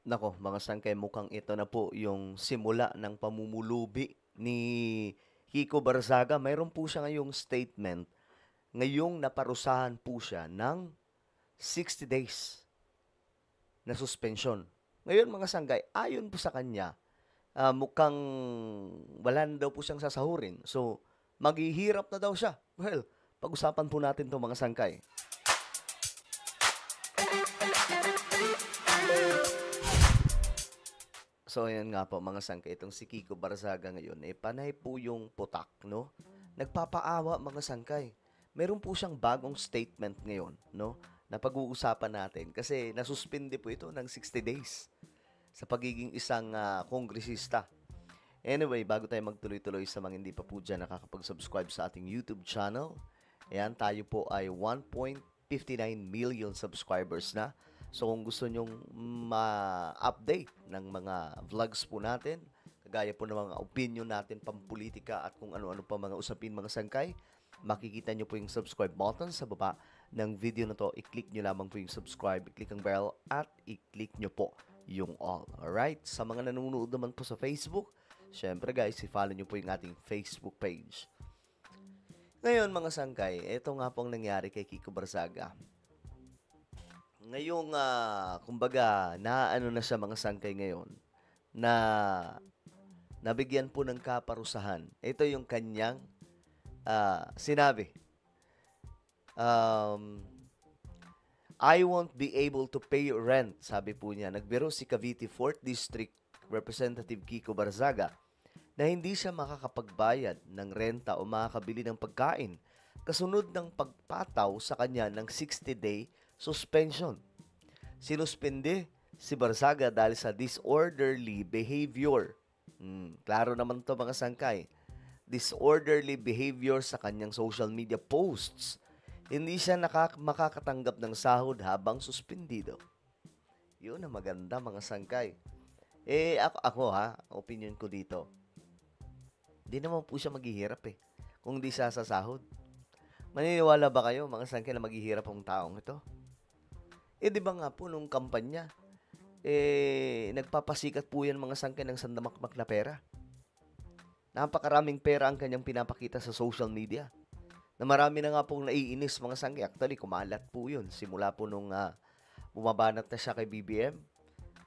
Nako, mga sangkay, mukhang ito na po yung simula ng pamumulubi ni Kiko Barzaga. Mayroon po siya ngayong statement. Ngayong naparusahan po siya ng 60 days na suspension. Ngayon mga sanggay, ayon po sa kanya, mukhang wala na daw po siyang sasahurin. So, maghihirap na daw siya. Well, pag-usapan po natin to mga sangkay. So, ayan nga po mga sangkay, itong si Kiko Barzaga ngayon, panay po yung putak, no? Nagpapaawa mga sangkay. Meron po siyang bagong statement ngayon, no? Na pag-uusapan natin kasi nasuspindi po ito ng 60 days sa pagiging isang kongresista. Anyway, bago tayo magtuloy-tuloy sa mga hindi pa po dyan nakakapag-subscribe sa ating YouTube channel, ayan, tayo po ay 1.59 million subscribers na. So, kung gusto nyong ma-update ng mga vlogs po natin, kagaya po ng mga opinion natin, pampolitika at kung ano-ano pa mga usapin mga sangkay, makikita nyo po yung subscribe button sa baba ng video na to. I-click nyo lamang po yung subscribe, i-click ang bell, at i-click nyo po yung all. Alright? Sa mga nanonood naman po sa Facebook, syempre guys, i-follow nyo po yung ating Facebook page. Ngayon mga sangkay, ito nga pong nangyari kay Kiko Barzaga. Ngayong, kumbaga, naano na siya mga sangkay ngayon, na nabigyan po ng kaparusahan. Ito yung kanyang sinabi. I won't be able to pay rent, sabi po niya. Nagbiro si Cavite 4th District Representative Kiko Barzaga na hindi siya makakapagbayad ng renta o makakabili ng pagkain kasunod ng pagpataw sa kanya ng 60-day suspension. Sinuspende si Barzaga dahil sa disorderly behavior. Klaro naman to mga sangkay. Disorderly behavior sa kanyang social media posts. Hindi siya makakatanggap ng sahod habang suspendido. Yun ang maganda mga sangkay. Ako opinion ko dito. Hindi naman po siya maghihirap kung di siya sa sahod. Maniniwala ba kayo mga sangkay na maghihirap ang taong ito? Di ba nga po nung kampanya, nagpapasikat po yan mga sangkay ng sandamakmak na pera. Napakaraming pera ang kanyang pinapakita sa social media. Na marami na nga pong naiinis mga sangkay. Actually, kumalat po yun. Simula po nung bumabanat na siya kay BBM,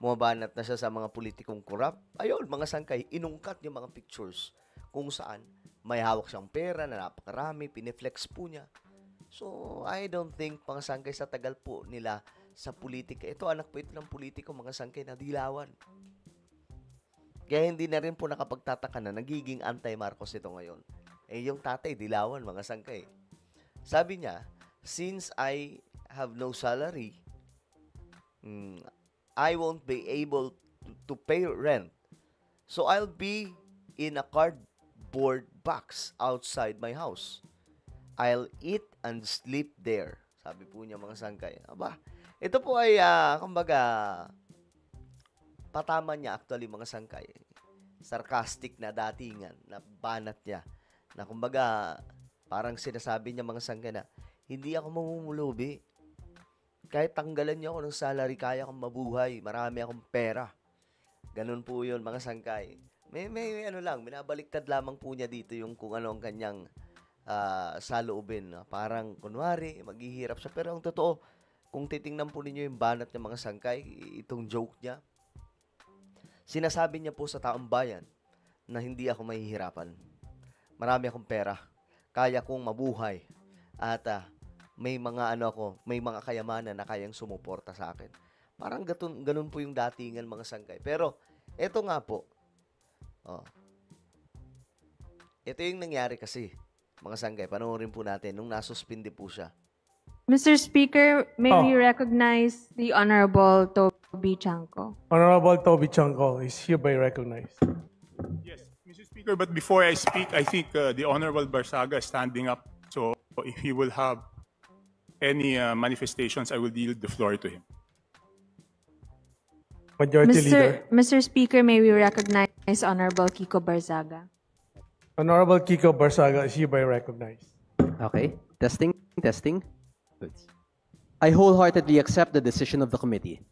bumabanat na siya sa mga politikong korap. Ayun, mga sangkay, inungkat yung mga pictures kung saan may hawak siyang pera na napakarami, piniflex po niya. So, I don't think mga sangkay sa tagal po nila sa politika. Ito, anak po ito ng politiko, mga sangkay na dilawan. Kaya hindi na rin po nakapagtataka na nagiging anti-Marcos ito ngayon. Yung tatay, dilawan, mga sangkay. Sabi niya, since I have no salary, I won't be able to pay rent. So, I'll be in a cardboard box outside my house. I'll eat and sleep there. Sabi po niya mga sangkay. Aba, ito po ay, kumbaga, patama niya actually mga sangkay. Sarcastic na datingan, na banat niya. Na kumbaga, parang sinasabi niya mga sangkay na, hindi ako mamumulubi. Kahit tanggalan niyo ako ng salary, kaya akong mabuhay. Marami akong pera. Ganun po yun mga sangkay. May ano lang, binabaliktad lamang po niya dito yung kung ano ang kanyang saloobin. Parang, kunwari, maghihirap siya. Pero ang totoo, kung titingnan po ninyo yung banat ng mga sangkay, itong joke niya, sinasabi niya po sa taong bayan na hindi ako mahihirapan. Marami akong pera. Kaya kong mabuhay. At may mga may mga kayamanan na kayang sumuporta sa akin. Parang ganun po yung datingan mga sangkay. Pero, eto nga po. Ito yung nangyari kasi. Mga sangkay, panoorin po natin nung nasuspindi po siya. Mr. Speaker, may we recognize the Honorable Toby Chanco. Honorable Toby Chanco is hereby recognized. Yes, Mr. Speaker, but before I speak, I think the Honorable Barzaga is standing up. So if he will have any manifestations, I will yield the floor to him. Majority Leader. Mr. Speaker, may we recognize Honorable Kiko Barzaga. Honorable Kiko Barzaga is hereby recognized. Okay. Testing. Good. I wholeheartedly accept the decision of the committee.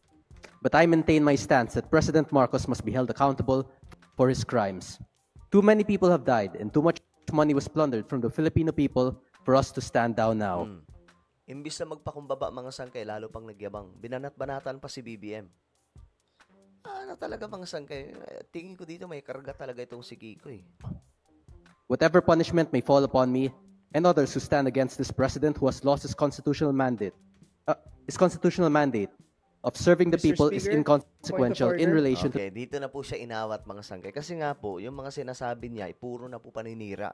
But I maintain my stance that President Marcos must be held accountable for his crimes. Too many people have died and too much money was plundered from the Filipino people for us to stand down now. Imbis na magpakumbaba mga sangkay, lalo pang nagyabang. Binanat-banatan pa si BBM. Ano talaga mga sangkay? Tingin ko dito may karga talaga itong si Kiko eh. Whatever punishment may fall upon me and others who stand against this president who has lost his constitutional mandate of serving the Mr. people is Speaker, inconsequential point of in order. relation to Okay, dito na po siya inawat mga sangkay. Kasi nga po, yung mga sinasabi niya, ay puro na po paninira.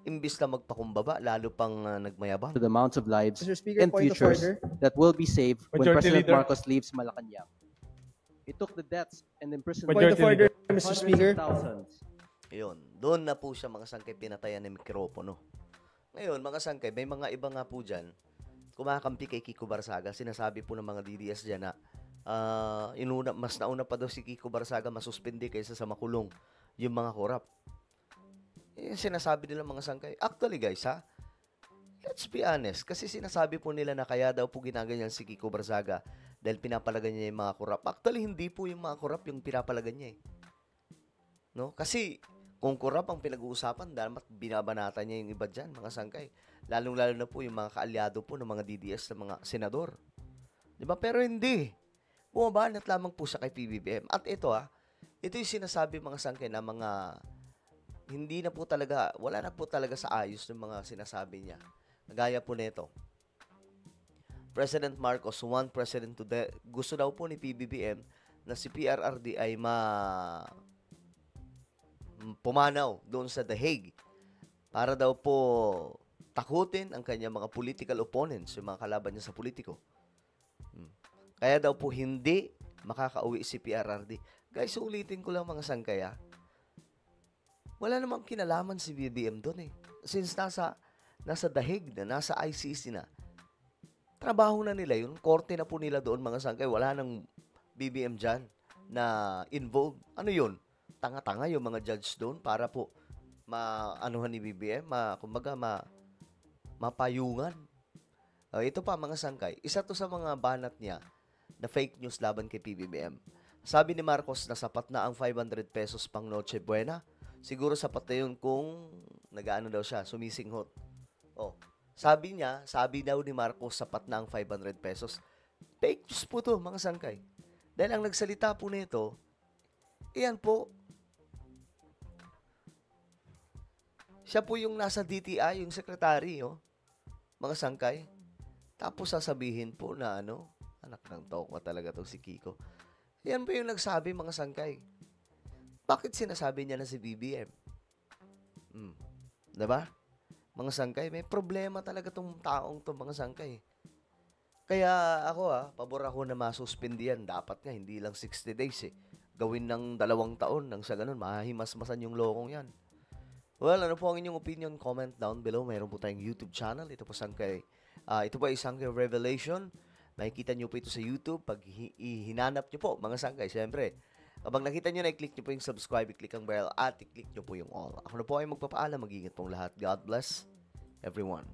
Imbis na magpakumbaba, lalo pang nagmayabang. the amounts of lives Mr. Speaker, and point of futures order. that will be saved when Majority President Leader. Marcos leaves Malacanang. It took the deaths and imprisonment Point of Majority order, Mr. Speaker. thousands. Ayun, doon na po siya mga sangkay pinatayan ng mikropono. Ngayon, mga sangkay, may mga iba nga po dyan, kumakampi kay Kiko Barsaga. Sinasabi po ng mga DDS dyan na mas nauna pa daw si Kiko Barsaga masuspindi kaysa sa makulong yung mga korap. Sinasabi nila mga sangkay. Actually guys let's be honest. Kasi sinasabi po nila na kaya daw po ginaganyan si Kiko Barsaga dahil pinapalagan niya yung mga korap. Actually hindi po yung mga korap yung pinapalagan niya eh. No? Kasi kung korap ang pinag-uusapan, dapat binabanatan niya yung iba dyan, mga sangkay. Lalong-lalo na po yung mga kaalyado po ng mga DDS na mga senador. Diba? Pero hindi. Bumabanat lamang po siya kay PBBM. At ito ito yung sinasabi mga sangkay na mga hindi na po talaga, wala na po talaga sa ayos ng mga sinasabi niya. Gaya po nito. President Marcos, one president today, gusto daw po ni PBBM na si PRRD ay pumanaw doon sa The Hague para daw po takutin ang kanyang mga political opponents, yung mga kalaban niya sa politiko. Kaya daw po hindi makakauwi si PRRD. Guys, ulitin ko lang mga sangkaya. Wala namang kinalaman si BBM doon eh. Since nasa The Hague na, nasa ICC na, trabaho na nila yun. Korte na po nila doon mga sangkay. Wala nang BBM dyan na involved. Ano yun? Tanga-tanga yung mga judge doon para po maanuhan ni BBM, mapayungan. Ito pa mga sangkay. Isa to sa mga banat niya na fake news laban kay PBBM. Sabi ni Marcos na sapat na ang 500 pesos pang Noche Buena. Siguro sapat na yun kung nag-ano daw siya, sumisinghot. Sabi daw ni Marcos sapat na ang 500 pesos. Fake news po to, mga sangkay. Dahil ang nagsalita po nito, iyan po, siya po yung nasa DTI, yung secretary, mga sangkay. Tapos sasabihin po na anak ng tokwa talaga to si Kiko. Yan po yung nagsabi mga sangkay. Bakit sinasabi niya na si BBM? Diba? Mga sangkay, may problema talaga tong taong to mga sangkay. Kaya ako pabor ako na masuspindihan. Dapat nga, hindi lang 60 days eh. Gawin ng 2 taon nang sa ganun, mahimasmasan yung lokong yan. Well, ano po ang inyong opinion? Comment down below. Mayroon po tayong YouTube channel. Ito po sangkay. Ito po ay Sangkay Revelation. Makikita nyo po ito sa YouTube. Pag hinanap nyo po, mga sangkay, syempre, kapag nakita nyo na, i-click nyo po yung subscribe, i-click ang bell, at i-click nyo po yung all. Ako na po ay magpapaalam. Mag-ingat pong lahat. God bless everyone.